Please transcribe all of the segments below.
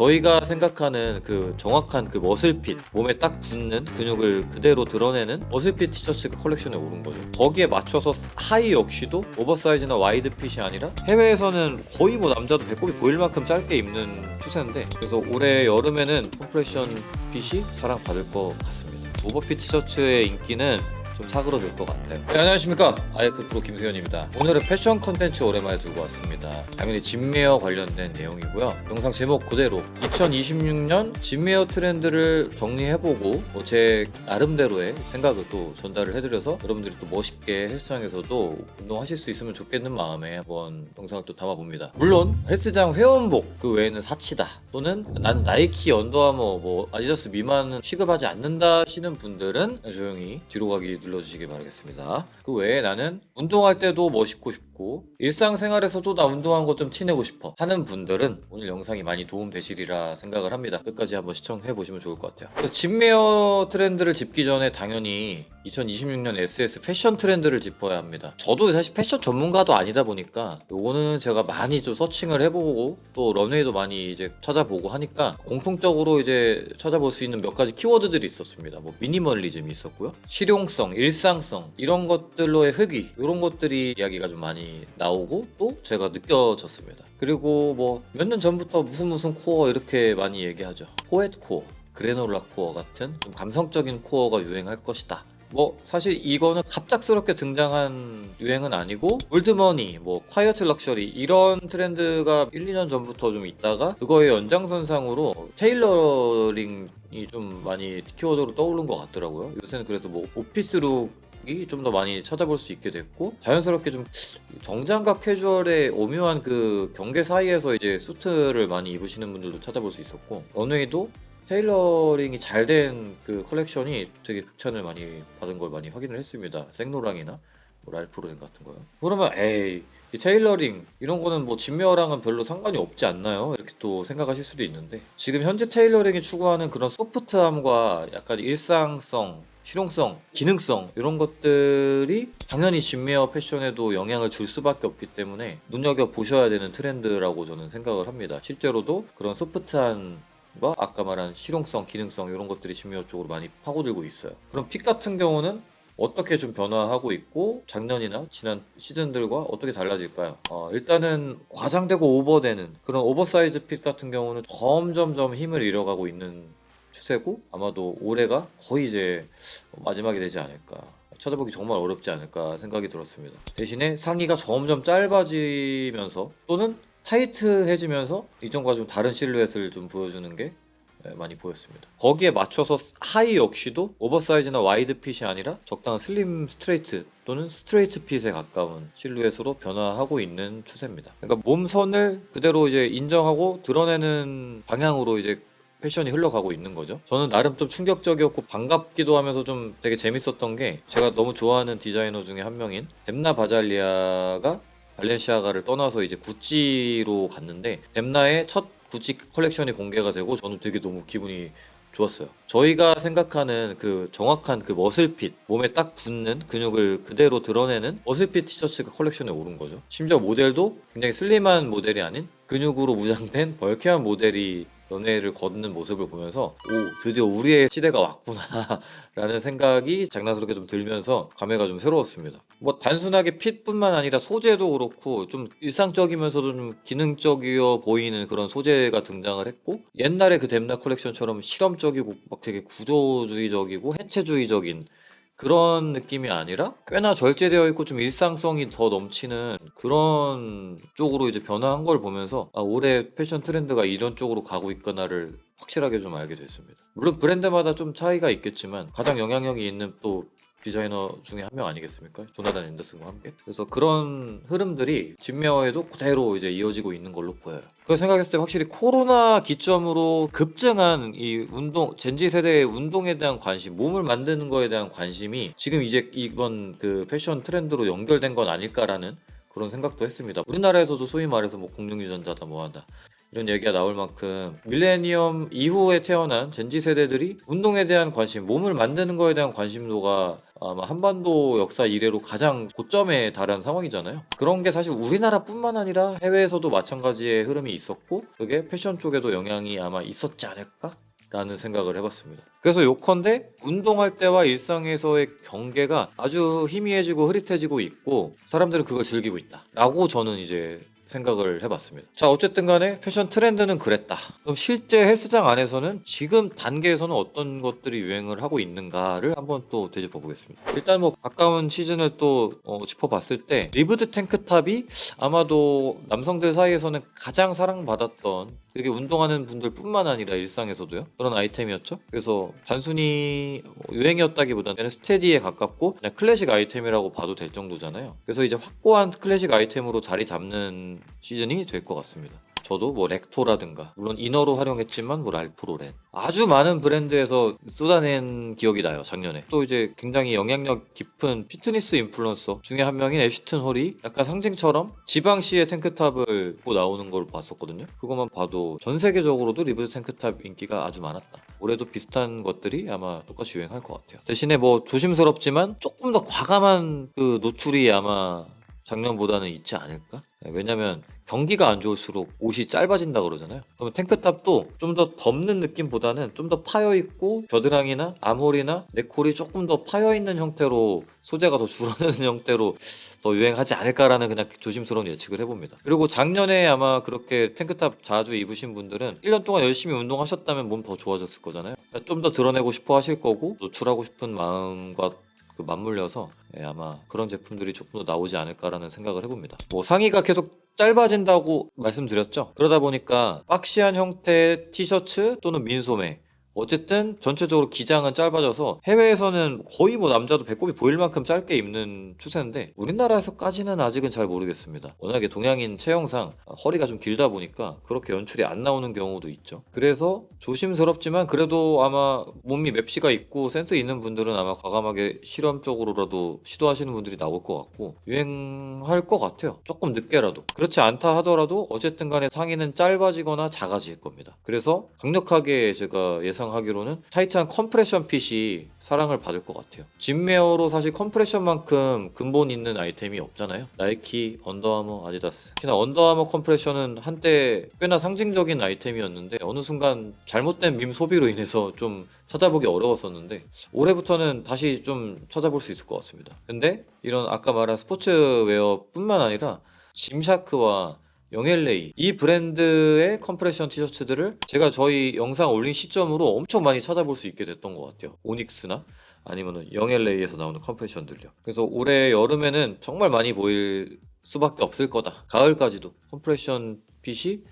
저희가 생각하는 그 정확한 그 머슬핏, 몸에 딱 붙는 근육을 그대로 드러내는 머슬핏 티셔츠가 컬렉션에 오른 거죠. 거기에 맞춰서 하의 역시도 오버사이즈나 와이드핏이 아니라 해외에서는 거의 뭐 남자도 배꼽이 보일 만큼 짧게 입는 추세인데, 그래서 올해 여름에는 컴프레션 핏이 사랑받을 것 같습니다. 오버핏 티셔츠의 인기는 좀 사그러들 것 같아요. 네, 안녕하십니까, IF 프로 김수현입니다. 오늘은 패션 컨텐츠 오랜만에 들고 왔습니다. 당연히 진메어 관련된 내용이고요. 영상 제목 그대로 2026년 진메어 트렌드를 정리해보고 제 나름대로의 생각을 또 전달을 해드려서 여러분들이 또 멋있게 헬스장에서도 운동하실 수 있으면 좋겠는 마음에 한번 영상을 또 담아봅니다. 물론 헬스장 회원복 그 외에는 사치다, 또는 나는 나이키, 언더아머, 아디다스 미만은 취급하지 않는다 하시는 분들은 조용히 뒤로 가기 눌러주시길 바라겠습니다. 그 외에 나는 운동할 때도 멋있고 싶고 일상생활에서도 나 운동한 거 좀 티내고 싶어 하는 분들은 오늘 영상이 많이 도움되시리라 생각을 합니다. 끝까지 한번 시청해보시면 좋을 것 같아요. 진메어 트렌드를 짚기 전에 당연히 2026년 SS 패션 트렌드를 짚어야 합니다. 저도 사실 패션 전문가도 아니다 보니까 요거는 제가 많이 좀 서칭을 해보고 또 런웨이도 많이 이제 찾아보고 하니까 공통적으로 이제 찾아볼 수 있는 몇 가지 키워드들이 있었습니다. 미니멀리즘이 있었고요, 실용성, 일상성, 이런 것들로의 흡기, 이런 것들이 이야기가 좀 많이 나오고 또 제가 느껴졌습니다. 그리고 몇 년 전부터 무슨 코어 이렇게 많이 얘기하죠. 포엣 코어, 그래놀라 코어 같은 좀 감성적인 코어가 유행할 것이다. 사실 이거는 갑작스럽게 등장한 유행은 아니고 올드머니, 콰이어트 럭셔리 이런 트렌드가 1, 2년 전부터 좀 있다가 그거의 연장선상으로 테일러링이 좀 많이 키워드로 떠오른 것 같더라고요. 요새는 그래서 오피스룩이 좀 더 많이 찾아볼 수 있게 됐고, 자연스럽게 좀 정장과 캐주얼의 오묘한 그 경계 사이에서 이제 수트를 많이 입으시는 분들도 찾아볼 수 있었고, 런웨이도 테일러링이 잘 된 그 컬렉션이 되게 극찬을 많이 받은 걸 많이 확인을 했습니다. 생로랑이나 랄프로렌 같은 거요. 그러면 이 테일러링 이런 거는 진메어랑은 별로 상관이 없지 않나요? 이렇게 또 생각하실 수도 있는데, 지금 현재 테일러링이 추구하는 그런 소프트함과 약간 일상성, 실용성, 기능성 이런 것들이 당연히 진메어 패션에도 영향을 줄 수밖에 없기 때문에 눈여겨보셔야 되는 트렌드라고 저는 생각을 합니다. 실제로도 그런 소프트한 아까 말한 실용성, 기능성 이런 것들이 진메어 쪽으로 많이 파고들고 있어요. 그럼 핏 같은 경우는 어떻게 좀 변화하고 있고 작년이나 지난 시즌들과 어떻게 달라질까요? 일단은 과장되고 오버되는 그런 오버사이즈 핏 같은 경우는 점점점 힘을 잃어가고 있는 추세고, 아마도 올해가 거의 이제 마지막이 되지 않을까, 찾아보기 정말 어렵지 않을까 생각이 들었습니다. 대신에 상의가 점점 짧아지면서 또는 타이트해지면서 이전과 좀 다른 실루엣을 좀 보여주는 게 많이 보였습니다. 거기에 맞춰서 하의 역시도 오버사이즈나 와이드 핏이 아니라 적당한 슬림 스트레이트 또는 스트레이트 핏에 가까운 실루엣으로 변화하고 있는 추세입니다. 그러니까 몸선을 그대로 이제 인정하고 드러내는 방향으로 이제 패션이 흘러가고 있는 거죠. 저는 나름 좀 충격적이었고 반갑기도 하면서 좀 되게 재밌었던 게, 제가 너무 좋아하는 디자이너 중에 한 명인 뎀나 바잘리아가 발렌시아가를 떠나서 이제 구찌로 갔는데, 뎀나의 첫 구찌 컬렉션이 공개가 되고 저는 되게 너무 기분이 좋았어요. 저희가 생각하는 그 정확한 그 머슬핏, 몸에 딱 붙는 근육을 그대로 드러내는 머슬핏 티셔츠가 컬렉션에 오른 거죠. 심지어 모델도 굉장히 슬림한 모델이 아닌 근육으로 무장된 벌케한 모델이 연애를 걷는 모습을 보면서 드디어 우리의 시대가 왔구나 라는 생각이 장난스럽게 좀 들면서 감회가 좀 새로웠습니다. 단순하게 핏뿐만 아니라 소재도 그렇고 좀 일상적이면서도 좀 기능적이어 보이는 그런 소재가 등장을 했고, 옛날에 그 뎀나 컬렉션처럼 실험적이고 되게 구조주의적이고 해체주의적인 그런 느낌이 아니라 꽤나 절제되어 있고 좀 일상성이 더 넘치는 그런 쪽으로 이제 변화한 걸 보면서 올해 패션 트렌드가 이런 쪽으로 가고 있구나를 확실하게 좀 알게 됐습니다. 물론 브랜드마다 좀 차이가 있겠지만 가장 영향력이 있는 또 디자이너 중에 한 명 아니겠습니까? 조나단 앤더슨과 함께. 그래서 그런 흐름들이 진메어에도 그대로 이제 이어지고 있는 걸로 보여요. 그 생각했을 때 확실히 코로나 기점으로 급증한 이 운동, 젠지 세대의 운동에 대한 관심, 몸을 만드는 거에 대한 관심이 지금 이제 이번 그 패션 트렌드로 연결된 건 아닐까라는 그런 생각도 했습니다. 우리나라에서도 소위 말해서 공룡유전자다 뭐하다 이런 얘기가 나올 만큼 밀레니엄 이후에 태어난 젠지 세대들이 운동에 대한 관심, 몸을 만드는 거에 대한 관심도가 아마 한반도 역사 이래로 가장 고점에 달한 상황이잖아요. 그런 게 사실 우리나라뿐만 아니라 해외에서도 마찬가지의 흐름이 있었고 그게 패션 쪽에도 영향이 아마 있었지 않을까? 라는 생각을 해봤습니다. 그래서 요컨대 운동할 때와 일상에서의 경계가 아주 희미해지고 흐릿해지고 있고 사람들은 그걸 즐기고 있다 라고 저는 이제 생각을 해봤습니다. 자, 어쨌든 간에 패션 트렌드는 그랬다. 그럼 실제 헬스장 안에서는 지금 단계에서는 어떤 것들이 유행을 하고 있는가를 한번 또 되짚어 보겠습니다. 일단 뭐 가까운 시즌을 또 짚어봤을 때 리브드 탱크탑이 아마도 남성들 사이에서는 가장 사랑받았던, 되게 운동하는 분들 뿐만 아니라 일상에서도요, 그런 아이템이었죠. 그래서 단순히 유행이었다기보다는 스테디에 가깝고 그냥 클래식 아이템이라고 봐도 될 정도잖아요. 그래서 이제 확고한 클래식 아이템으로 자리 잡는 시즌이 될 것 같습니다. 저도 뭐 렉토라든가, 물론 이너로 활용했지만 뭐 랄프로렌, 아주 많은 브랜드에서 쏟아낸 기억이 나요. 작년에 또 이제 굉장히 영향력 깊은 피트니스 인플루언서 중에 한 명인 애쉬튼 홀이 약간 상징처럼 지방시의 탱크탑을 입고 나오는 걸 봤었거든요. 그것만 봐도 전 세계적으로도 리브드 탱크탑 인기가 아주 많았다. 올해도 비슷한 것들이 아마 똑같이 유행할 것 같아요. 대신에 뭐 조심스럽지만 조금 더 과감한 그 노출이 아마 작년보다는 있지 않을까? 왜냐면 경기가 안 좋을수록 옷이 짧아진다 그러잖아요. 그러면 탱크탑도 좀 더 덮는 느낌보다는 좀 더 파여있고 겨드랑이나 암홀이나 네콜이 조금 더 파여있는 형태로, 소재가 더 줄어드는 형태로 더 유행하지 않을까라는 그냥 조심스러운 예측을 해봅니다. 그리고 작년에 아마 그렇게 탱크탑 자주 입으신 분들은 1년 동안 열심히 운동하셨다면 몸 더 좋아졌을 거잖아요. 좀 더 드러내고 싶어 하실 거고 노출하고 싶은 마음과 맞물려서 아마 그런 제품들이 조금 더 나오지 않을까라는 생각을 해봅니다. 뭐 상의가 계속 짧아진다고 말씀드렸죠. 그러다 보니까 박시한 형태의 티셔츠 또는 민소매, 어쨌든 전체적으로 기장은 짧아져서 해외에서는 거의 뭐 남자도 배꼽이 보일 만큼 짧게 입는 추세인데 우리나라에서까지는 아직은 잘 모르겠습니다. 워낙에 동양인 체형상 허리가 좀 길다 보니까 그렇게 연출이 안 나오는 경우도 있죠. 그래서 조심스럽지만 그래도 아마 몸이 맵시가 있고 센스 있는 분들은 아마 과감하게 실험적으로라도 시도하시는 분들이 나올 것 같고 유행할 것 같아요. 조금 늦게라도. 그렇지 않다 하더라도 어쨌든 간에 상의는 짧아지거나 작아질 겁니다. 그래서 강력하게 제가 예상하기로는 타이트한 컴프레션 핏이 사랑을 받을 것 같아요. 진메어로 사실 컴프레션만큼 근본 있는 아이템이 없잖아요. 나이키, 언더아머, 아디다스. 특히나 언더아머 컴프레션은 한때 꽤나 상징적인 아이템이었는데 어느 순간 잘못된 밈 소비로 인해서 좀 찾아보기 어려웠었는데 올해부터는 다시 좀 찾아볼 수 있을 것 같습니다. 근데 이런 아까 말한 스포츠웨어 뿐만 아니라 짐샤크와 영엘레이, 이 브랜드의 컴프레션 티셔츠들을 제가 저희 영상 올린 시점으로 엄청 많이 찾아볼 수 있게 됐던 것 같아요. 오닉스나 아니면은 영엘레이에서 나오는 컴프레션들요. 그래서 올해 여름에는 정말 많이 보일 수밖에 없을 거다. 가을까지도 컴프레션 핏이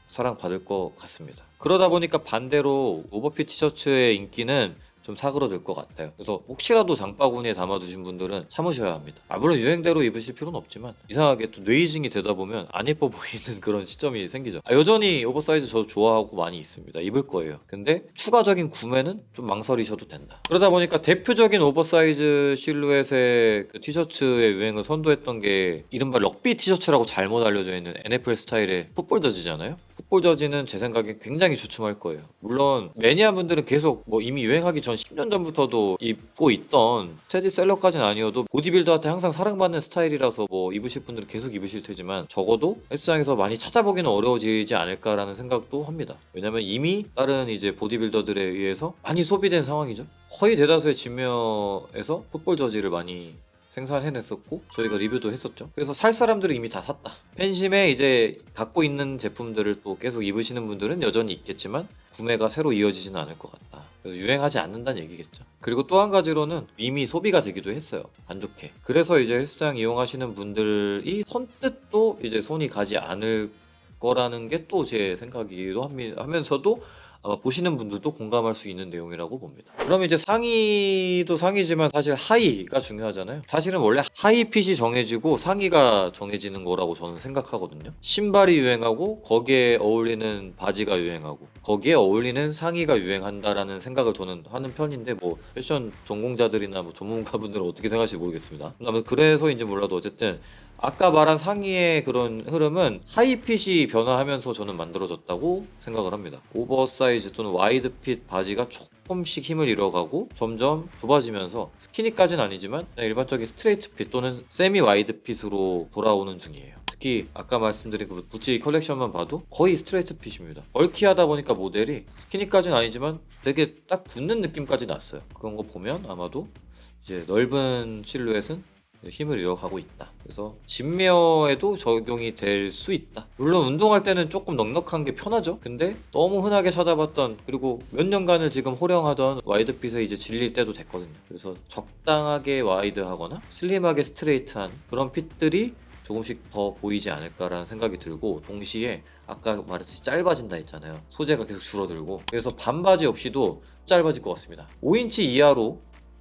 사랑받을 것 같습니다. 그러다 보니까 반대로 오버핏 티셔츠의 인기는 좀 사그러들 것 같아요. 그래서 혹시라도 장바구니에 담아두신 분들은 참으셔야 합니다. 물론 유행대로 입으실 필요는 없지만 이상하게 또 뇌이징이 되다 보면 안 예뻐 보이는 그런 시점이 생기죠. 여전히 오버사이즈 저도 좋아하고 많이 있습니다. 입을 거예요. 근데 추가적인 구매는 좀 망설이셔도 된다. 그러다 보니까 대표적인 오버사이즈 실루엣의 그 티셔츠의 유행을 선도했던 게 이른바 럭비 티셔츠라고 잘못 알려져 있는 NFL 스타일의 풋볼 저지잖아요. 풋볼 저지는 제 생각에 굉장히 주춤할 거예요. 물론 매니아 분들은 계속 뭐 이미 유행하기 전 10년 전부터도 입고 있던 스테디셀러까지는 아니어도 보디빌더한테 항상 사랑받는 스타일이라서 뭐 입으실 분들은 계속 입으실 테지만 적어도 헬스장에서 많이 찾아보기는 어려워지지 않을까라는 생각도 합니다. 왜냐면 이미 다른 이제 보디빌더들에 의해서 많이 소비된 상황이죠. 거의 대다수의 진메어에서 풋볼 저지를 많이 생산해냈었고 저희가 리뷰도 했었죠. 그래서 살 사람들은 이미 다 샀다. 팬심에 이제 갖고 있는 제품들을 또 계속 입으시는 분들은 여전히 있겠지만 구매가 새로 이어지지는 않을 것 같다. 그래서 유행하지 않는다는 얘기겠죠. 그리고 또 한 가지로는 이미 소비가 되기도 했어요. 안 좋게. 그래서 이제 헬스장 이용하시는 분들이 선뜻 또 이제 손이 가지 않을 거라는 게 또 제 생각이기도 하면서도 아마 보시는 분들도 공감할 수 있는 내용이라고 봅니다. 그럼 이제 상의도 상의지만 사실 하의가 중요하잖아요. 사실은 원래 하의 핏이 정해지고 상의가 정해지는 거라고 저는 생각하거든요. 신발이 유행하고 거기에 어울리는 바지가 유행하고 거기에 어울리는 상의가 유행한다라는 생각을 저는 하는 편인데 뭐 패션 전공자들이나 뭐 전문가분들은 어떻게 생각하실지 모르겠습니다. 그래서인지 몰라도 어쨌든 아까 말한 상의의 그런 흐름은 하이핏이 변화하면서 저는 만들어졌다고 생각을 합니다. 오버사이즈 또는 와이드핏 바지가 조금씩 힘을 잃어가고 점점 좁아지면서 스키니까지는 아니지만 그냥 일반적인 스트레이트 핏 또는 세미 와이드 핏으로 돌아오는 중이에요. 특히 아까 말씀드린 그 구찌 컬렉션만 봐도 거의 스트레이트 핏입니다. 벌키하다 보니까 모델이 스키니까지는 아니지만 되게 딱 붙는 느낌까지 났어요. 그런 거 보면 아마도 이제 넓은 실루엣은 힘을 잃어가고 있다. 그래서 진메어에도 적용이 될 수 있다. 물론 운동할 때는 조금 넉넉한 게 편하죠. 근데 너무 흔하게 찾아봤던 그리고 몇 년간을 지금 호령하던 와이드핏에 이제 질릴 때도 됐거든요. 그래서 적당하게 와이드하거나 슬림하게 스트레이트한 그런 핏들이 조금씩 더 보이지 않을까라는 생각이 들고, 동시에 아까 말했듯이 짧아진다 했잖아요. 소재가 계속 줄어들고, 그래서 반바지 없이도 짧아질 것 같습니다. 5인치 이하로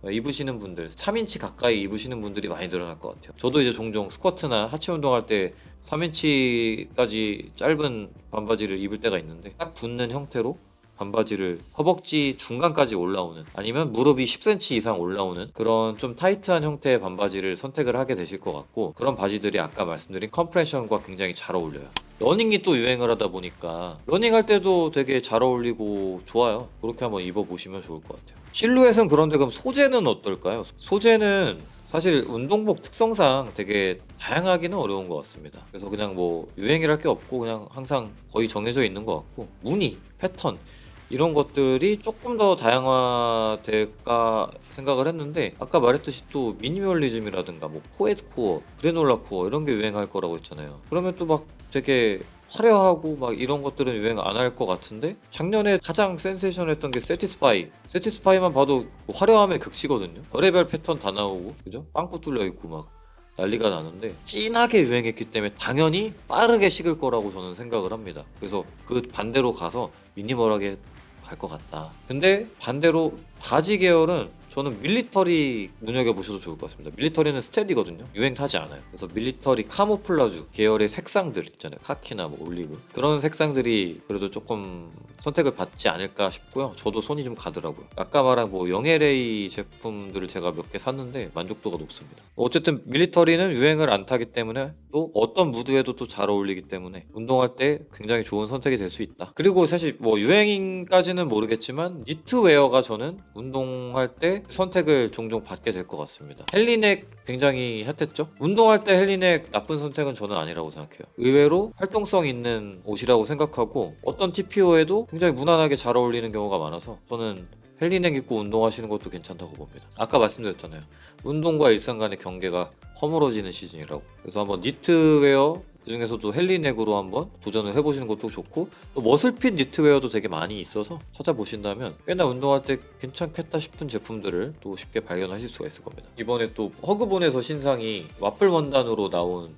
입으시는 분들, 3인치 가까이 입으시는 분들이 많이 늘어날 것 같아요. 저도 이제 종종 스쿼트나 하체 운동할 때 3인치까지 짧은 반바지를 입을 때가 있는데, 딱 붙는 형태로 반바지를 허벅지 중간까지 올라오는, 아니면 무릎이 10cm 이상 올라오는 그런 좀 타이트한 형태의 반바지를 선택을 하게 되실 것 같고, 그런 바지들이 아까 말씀드린 컴프레션과 굉장히 잘 어울려요. 러닝이 또 유행을 하다 보니까 러닝할 때도 되게 잘 어울리고 좋아요. 그렇게 한번 입어보시면 좋을 것 같아요. 실루엣은 그런데 그럼 소재는 어떨까요? 소재는 사실 운동복 특성상 되게 다양하기는 어려운 것 같습니다. 그래서 그냥 뭐 유행이랄 게 없고 그냥 항상 거의 정해져 있는 것 같고, 무늬, 패턴 이런 것들이 조금 더 다양화될까 생각을 했는데, 아까 말했듯이 또 미니멀리즘이라든가 뭐 포에트코어, 그래놀라 코어 이런 게 유행할 거라고 했잖아요. 그러면 또 막 되게 화려하고 막 이런 것들은 유행 안 할 것 같은데, 작년에 가장 센세이션했던 게 세티스파이만 봐도 화려함의 극치거든요. 별의별 패턴 다 나오고, 그죠? 빵꾸 뚫려 있고 막 난리가 나는데, 진하게 유행했기 때문에 당연히 빠르게 식을 거라고 저는 생각을 합니다. 그래서 그 반대로 가서 미니멀하게 갈 것 같다. 근데 반대로 바지 계열은 저는 밀리터리 눈여겨보셔도 좋을 것 같습니다. 밀리터리는 스테디거든요. 유행 타지 않아요. 그래서 밀리터리 카모플라주 계열의 색상들 있잖아요. 카키나 뭐 올리브, 그런 색상들이 그래도 조금 선택을 받지 않을까 싶고요. 저도 손이 좀 가더라고요. 아까 말한 뭐 영LA 제품들을 제가 몇 개 샀는데 만족도가 높습니다. 어쨌든 밀리터리는 유행을 안 타기 때문에 또 어떤 무드에도 또 잘 어울리기 때문에 운동할 때 굉장히 좋은 선택이 될 수 있다. 그리고 사실 뭐 유행인까지는 모르겠지만 니트웨어가 저는 운동할 때 선택을 종종 받게 될 것 같습니다. 헬리넥 굉장히 핫했죠? 운동할 때 헬리넥 나쁜 선택은 저는 아니라고 생각해요. 의외로 활동성 있는 옷이라고 생각하고, 어떤 TPO에도 굉장히 무난하게 잘 어울리는 경우가 많아서 저는 헬리넥 입고 운동하시는 것도 괜찮다고 봅니다. 아까 말씀드렸잖아요. 운동과 일상 간의 경계가 허물어지는 시즌이라고. 그래서 한번 니트웨어 그중에서도 헬리넥으로 한번 도전을 해보시는 것도 좋고, 또 머슬핏 니트웨어도 되게 많이 있어서 찾아보신다면 꽤나 운동할 때 괜찮겠다 싶은 제품들을 또 쉽게 발견하실 수가 있을 겁니다. 이번에 또 허그본에서 신상이 와플 원단으로 나온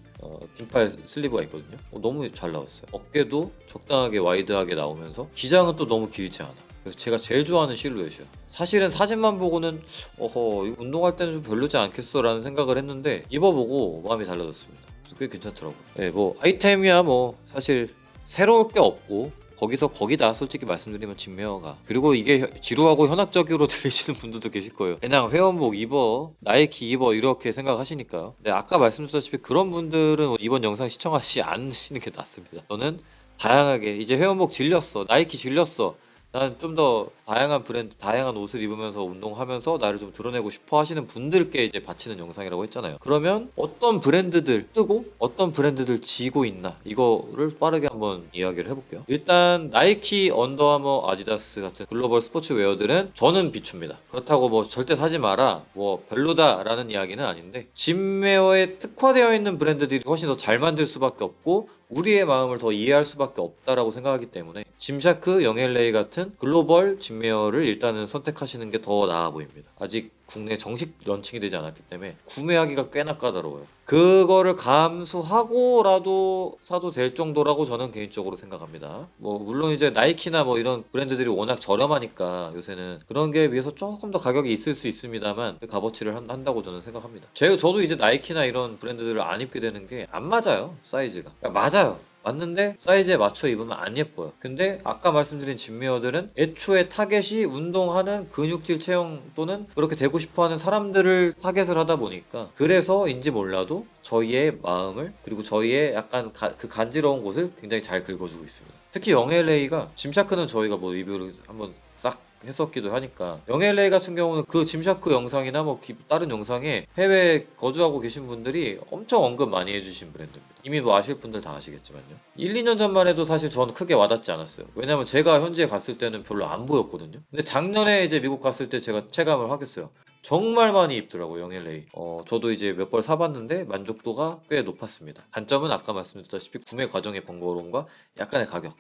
긴팔 슬리브가 있거든요. 너무 잘 나왔어요. 어깨도 적당하게 와이드하게 나오면서 기장은 또 너무 길지 않아. 그래서 제가 제일 좋아하는 실루엣이야. 사실은 사진만 보고는 이거 운동할 때는 좀 별로지 않겠어 라는 생각을 했는데, 입어보고 마음이 달라졌습니다. 꽤 괜찮더라고요. 네, 뭐 아이템이야 뭐 사실 새로울 게 없고, 거기서 거기다 솔직히 말씀드리면 진메어가. 그리고 이게 지루하고 현학적으로 들리시는 분들도 계실 거예요. 그냥 회원복 입어, 나이키 입어 이렇게 생각하시니까요. 근데 아까 말씀드렸다시피 그런 분들은 이번 영상 시청하시지 않으시는 게 낫습니다. 저는 다양하게 이제 회원복 질렸어, 나이키 질렸어, 난 좀 더 다양한 브랜드, 다양한 옷을 입으면서 운동하면서 나를 좀 드러내고 싶어 하시는 분들께 이제 바치는 영상이라고 했잖아요. 그러면 어떤 브랜드들 뜨고 어떤 브랜드들 지고 있나, 이거를 빠르게 한번 이야기를 해볼게요. 일단 나이키, 언더아머, 아디다스 같은 글로벌 스포츠 웨어들은 저는 비춥니다. 그렇다고 뭐 절대 사지 마라, 뭐 별로다라는 이야기는 아닌데, 진웨어에 특화되어 있는 브랜드들이 훨씬 더 잘 만들 수밖에 없고 우리의 마음을 더 이해할 수밖에 없다라고 생각하기 때문에 짐샤크, 영LA 같은 글로벌 진메어를 일단은 선택하시는 게 더 나아 보입니다. 아직 국내 정식 런칭이 되지 않았기 때문에 구매하기가 꽤나 까다로워요. 그거를 감수하고라도 사도 될 정도라고 저는 개인적으로 생각합니다. 뭐 물론 이제 나이키나 뭐 이런 브랜드들이 워낙 저렴하니까 요새는 그런 게 비해서 조금 더 가격이 있을 수 있습니다만, 그 값어치를 한다고 저는 생각합니다. 저도 이제 나이키나 이런 브랜드들을 안 입게 되는 게 안 맞아요. 사이즈가. 그러니까 맞아요. 맞는데 사이즈에 맞춰 입으면 안 예뻐요. 근데 아까 말씀드린 진미어들은 애초에 타겟이 운동하는 근육질 체형 또는 그렇게 되고 싶어하는 사람들을 타겟을 하다 보니까 그래서인지 몰라도 저희의 마음을 그리고 저희의 약간 그 간지러운 곳을 굉장히 잘 긁어주고 있습니다. 특히 영LA가 짐샤크는 저희가 뭐 리뷰를 한번 싹 했었기도 하니까 영LA 같은 경우는 그 짐샤크 영상이나 뭐 다른 영상에 해외에 거주하고 계신 분들이 엄청 언급 많이 해주신 브랜드입니다. 이미 뭐 아실 분들 다 아시겠지만요. 1, 2년 전만 해도 사실 저는 크게 와닿지 않았어요. 왜냐면 제가 현지에 갔을 때는 별로 안 보였거든요. 근데 작년에 이제 미국 갔을 때 제가 체감을 하겠어요. 정말 많이 입더라고요, 영LA. 저도 이제 몇 벌 사봤는데 만족도가 꽤 높았습니다. 단점은 아까 말씀드렸다시피 구매 과정의 번거로움과 약간의 가격.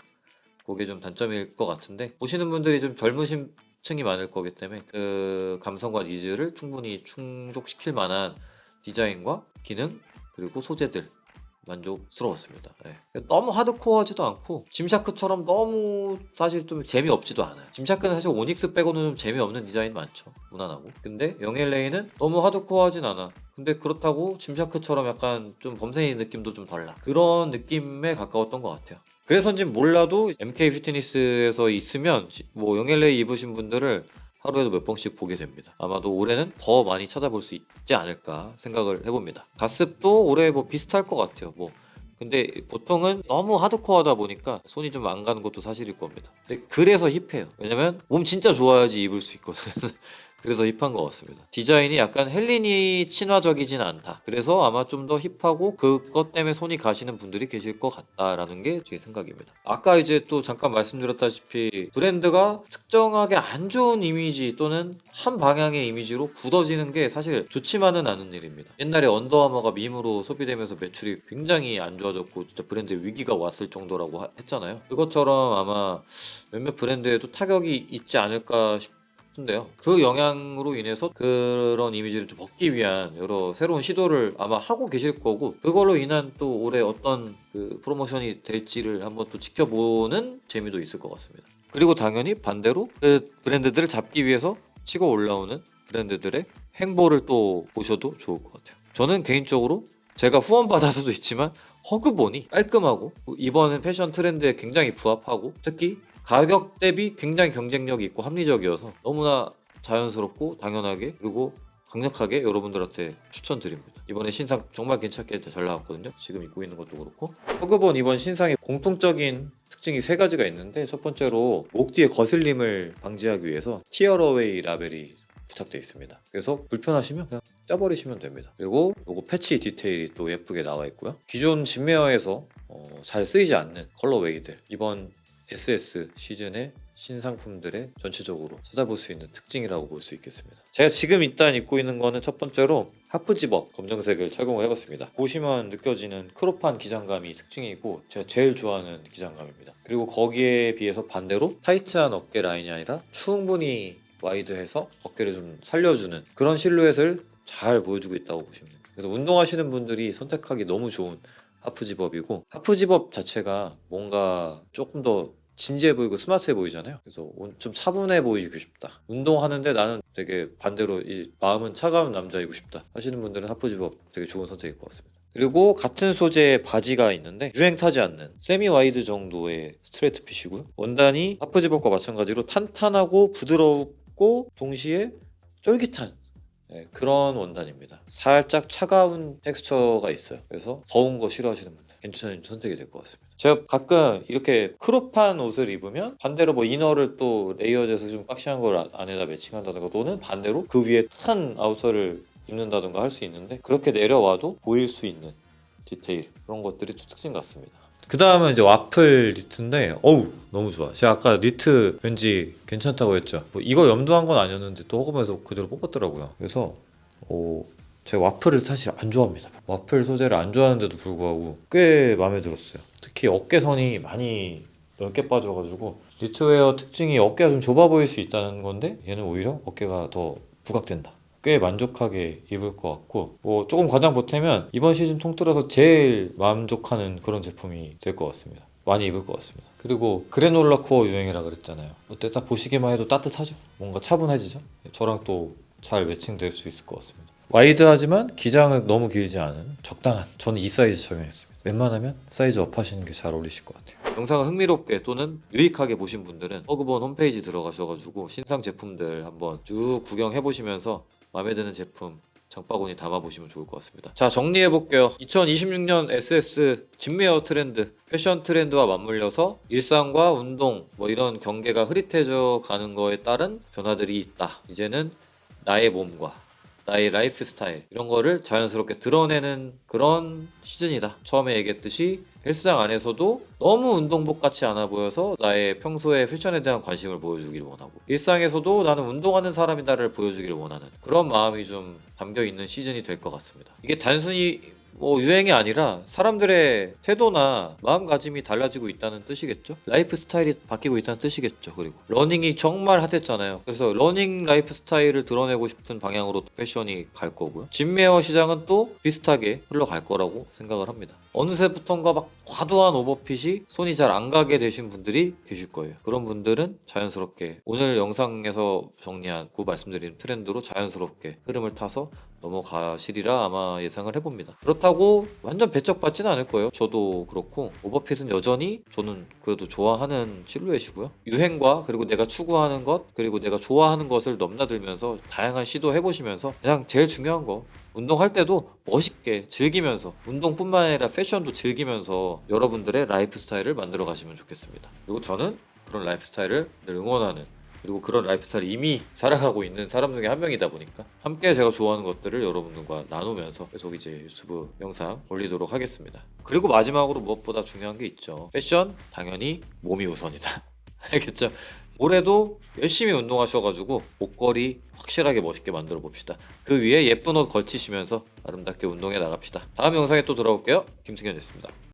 그게 좀 단점일 것 같은데 보시는 분들이 좀 젊으신 층이 많을 거기 때문에 그 감성과 니즈를 충분히 충족시킬 만한 디자인과 기능 그리고 소재들 만족스러웠습니다. 네. 너무 하드코어하지도 않고 짐샤크처럼 너무 사실 좀 재미없지도 않아요. 짐샤크는 사실 오닉스 빼고는 좀 재미없는 디자인 많죠. 무난하고. 근데 영LA는 너무 하드코어하진 않아. 근데 그렇다고 짐샤크처럼 약간 좀 범생이 느낌도 좀 덜 나. 그런 느낌에 가까웠던 것 같아요. 그래서인지 몰라도 MK 피트니스에서 있으면 뭐 영LA 입으신 분들을 하루에도 몇 번씩 보게 됩니다. 아마도 올해는 더 많이 찾아볼 수 있지 않을까 생각을 해봅니다. 가습도 올해 뭐 비슷할 것 같아요. 뭐 근데 보통은 너무 하드코어하다 보니까 손이 좀 안 가는 것도 사실일 겁니다. 근데 그래서 힙해요. 왜냐면 몸 진짜 좋아야지 입을 수 있거든. 그래서 힙한 것 같습니다. 디자인이 약간 헬린이 친화적이진 않다. 그래서 아마 좀 더 힙하고 그것 때문에 손이 가시는 분들이 계실 것 같다라는 게 제 생각입니다. 아까 이제 또 잠깐 말씀드렸다시피 브랜드가 특정하게 안 좋은 이미지 또는 한 방향의 이미지로 굳어지는 게 사실 좋지만은 않은 일입니다. 옛날에 언더아머가 밈으로 소비되면서 매출이 굉장히 안 좋아졌고 진짜 브랜드 위기가 왔을 정도라고 했잖아요. 그것처럼 아마 몇몇 브랜드에도 타격이 있지 않을까 싶은데요. 그 영향으로 인해서 그런 이미지를 좀 벗기 위한 여러 새로운 시도를 아마 하고 계실 거고 그걸로 인한 또 올해 어떤 그 프로모션이 될지를 한번 또 지켜보는 재미도 있을 것 같습니다. 그리고 당연히 반대로 그 브랜드들을 잡기 위해서 치고 올라오는 브랜드들의 행보를 또 보셔도 좋을 것 같아요. 저는 개인적으로 제가 후원받을 수도 있지만 허그본이 깔끔하고 이번 패션 트렌드에 굉장히 부합하고 특히 가격 대비 굉장히 경쟁력이 있고 합리적이어서 너무나 자연스럽고 당연하게 그리고 강력하게 여러분들한테 추천드립니다. 이번에 신상 정말 괜찮게 잘 나왔거든요. 지금 입고 있는 것도 그렇고 허그본 이번 신상의 공통적인 특징이 세 가지가 있는데 첫 번째로 목 뒤에 거슬림을 방지하기 위해서 티어어웨이 라벨이 부착되어 있습니다. 그래서 불편하시면 그냥 떼버리시면 됩니다. 그리고 요거 패치 디테일이 또 예쁘게 나와 있고요. 기존 진메어에서 잘 쓰이지 않는 컬러웨이들 이번 SS 시즌의 신상품들의 전체적으로 찾아볼 수 있는 특징이라고 볼 수 있겠습니다. 제가 지금 일단 입고 있는 거는 첫 번째로 하프집업 검정색을 착용을 해봤습니다. 보시면 느껴지는 크롭한 기장감이 특징이고 제가 제일 좋아하는 기장감입니다. 그리고 거기에 비해서 반대로 타이트한 어깨 라인이 아니라 충분히 와이드해서 어깨를 좀 살려주는 그런 실루엣을 잘 보여주고 있다고 보시면 됩니다. 그래서 운동하시는 분들이 선택하기 너무 좋은 하프집업이고 하프집업 자체가 뭔가 조금 더 진지해 보이고 스마트해 보이잖아요. 그래서 좀 차분해 보이고 싶다. 운동하는데 나는 되게 반대로 이 마음은 차가운 남자이고 싶다 하시는 분들은 하프집업 되게 좋은 선택일 것 같습니다. 그리고 같은 소재의 바지가 있는데 유행 타지 않는 세미 와이드 정도의 스트레이트 핏이고요. 원단이 하프집업과 마찬가지로 탄탄하고 부드럽고 동시에 쫄깃한 그런 원단입니다. 살짝 차가운 텍스처가 있어요. 그래서 더운 거 싫어하시는 분들 괜찮은 선택이 될 것 같습니다. 제가 가끔 이렇게 크롭한 옷을 입으면 반대로 뭐 이너를 또 레이어드해서 좀 박시한 걸 안에다 매칭한다든가 또는 반대로 그 위에 탄 아우터를 입는다든가 할 수 있는데 그렇게 내려와도 보일 수 있는 디테일 그런 것들이 좀 특징 같습니다. 그 다음은 이제 와플 니트인데 어우 너무 좋아. 제가 아까 니트 왠지 괜찮다고 했죠. 뭐 이거 염두한 건 아니었는데 또 허금에서 그대로 뽑았더라고요. 그래서 제가 와플을 사실 안 좋아합니다. 와플 소재를 안 좋아하는데도 불구하고 꽤 마음에 들었어요. 특히 어깨선이 많이 넓게 빠져가지고 니트웨어 특징이 어깨가 좀 좁아 보일 수 있다는 건데 얘는 오히려 어깨가 더 부각된다. 꽤 만족하게 입을 것 같고 뭐 조금 과장 보태면 이번 시즌 통틀어서 제일 만족하는 그런 제품이 될 것 같습니다. 많이 입을 것 같습니다. 그리고 그래놀라 코어 유행이라 그랬잖아요. 그때 딱 보시기만 해도 따뜻하죠? 뭔가 차분해지죠? 저랑 또 잘 매칭될 수 있을 것 같습니다. 와이드하지만 기장은 너무 길지 않은 적당한 저는 이 사이즈 적용했습니다. 웬만하면 사이즈 업 하시는 게 잘 어울리실 것 같아요. 영상을 흥미롭게 또는 유익하게 보신 분들은 허그본 홈페이지 들어가셔가지고 신상 제품들 한번 쭉 구경해 보시면서 마음에 드는 제품 장바구니 담아보시면 좋을 것 같습니다. 자, 정리해볼게요. 2026년 SS 진메어 트렌드, 패션 트렌드와 맞물려서 일상과 운동 뭐 이런 경계가 흐릿해져 가는 거에 따른 변화들이 있다. 이제는 나의 몸과 나의 라이프 스타일 이런 거를 자연스럽게 드러내는 그런 시즌이다. 처음에 얘기했듯이 헬스장 안에서도 너무 운동복 같이 않아 보여서 나의 평소에 패션에 대한 관심을 보여주길 원하고, 일상에서도 나는 운동하는 사람이다를 보여주길 원하는 그런 마음이 좀 담겨 있는 시즌이 될 것 같습니다. 이게 단순히 뭐 유행이 아니라 사람들의 태도나 마음가짐이 달라지고 있다는 뜻이겠죠. 라이프 스타일이 바뀌고 있다는 뜻이겠죠. 그리고 러닝이 정말 핫했잖아요. 그래서 러닝 라이프 스타일을 드러내고 싶은 방향으로 패션이 갈 거고요. 진메어 시장은 또 비슷하게 흘러갈 거라고 생각을 합니다. 어느새부턴가 막 과도한 오버핏이 손이 잘 안 가게 되신 분들이 계실 거예요. 그런 분들은 자연스럽게 오늘 영상에서 정리한 그 말씀드린 트렌드로 자연스럽게 흐름을 타서 넘어가시리라 아마 예상을 해봅니다. 그렇다고 완전 배척받지는 않을 거예요. 저도 그렇고 오버핏은 여전히 저는 그래도 좋아하는 실루엣이고요. 유행과 그리고 내가 추구하는 것 그리고 내가 좋아하는 것을 넘나들면서 다양한 시도해보시면서 그냥 제일 중요한 거 운동할 때도 멋있게 즐기면서 운동뿐만 아니라 패션도 즐기면서 여러분들의 라이프 스타일을 만들어 가시면 좋겠습니다. 그리고 저는 그런 라이프 스타일을 늘 응원하는, 그리고 그런 라이프 스타일을 이미 살아가고 있는 사람 중에 한 명이다 보니까 함께 제가 좋아하는 것들을 여러분들과 나누면서 계속 이제 유튜브 영상 올리도록 하겠습니다. 그리고 마지막으로 무엇보다 중요한 게 있죠. 패션 당연히 몸이 우선이다. 알겠죠? 올해도 열심히 운동하셔가지고 목걸이 확실하게 멋있게 만들어 봅시다. 그 위에 예쁜 옷 걸치시면서 아름답게 운동해 나갑시다. 다음 영상에 또 돌아올게요. 김승현이었습니다.